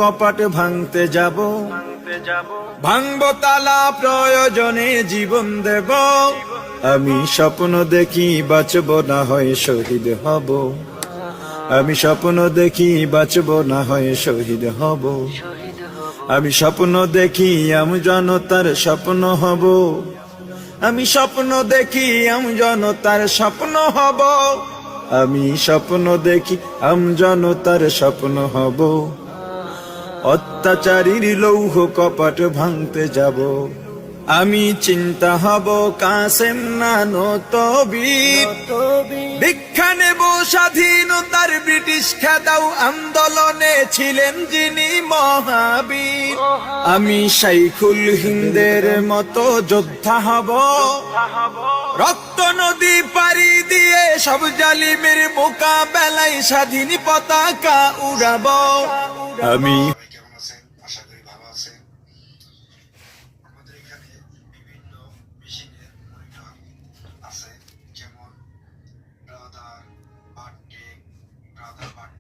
কপাট ভাঙতে যাব, ভাঙবো তালা প্রয়োজনে জীবন দেব। আমি স্বপ্ন দেখি বাঁচব না হয় শহীদ হব। আমি স্বপ্ন দেখি বাঁচব না হয় শহীদ হব। আমি স্বপ্ন দেখি আমি জনতার স্বপ্ন হব। আমি স্বপ্ন দেখি আমি জনতার স্বপ্ন হব। আমি স্বপ্ন দেখি আমি জনতার স্বপ্ন হব। অত্যাচারীর লৌহ কপাট ভাঙতে যাব। আমি চিন্তা হব কাসেম নানত বীর। ভিক্ষা নেব স্বাধীনতার ব্রিটিশ খেদাও আন্দোলনে ছিলেন যিনি মহাবীর। আমি শাইখুল হিন্দের মতো যোদ্ধা হব। রক্ত নদী পাড়ি দিয়ে সব জালিমের মোকাবেলায় স্বাধীন পতাকা উড়াব। আমি কেমন আছেন? আশা করি ভালো আছেন। আমাদের এখানে বিভিন্ন মেশিনের মনিটর আছে, যেমন ব্রাদার, বারটেক, ব্রাদার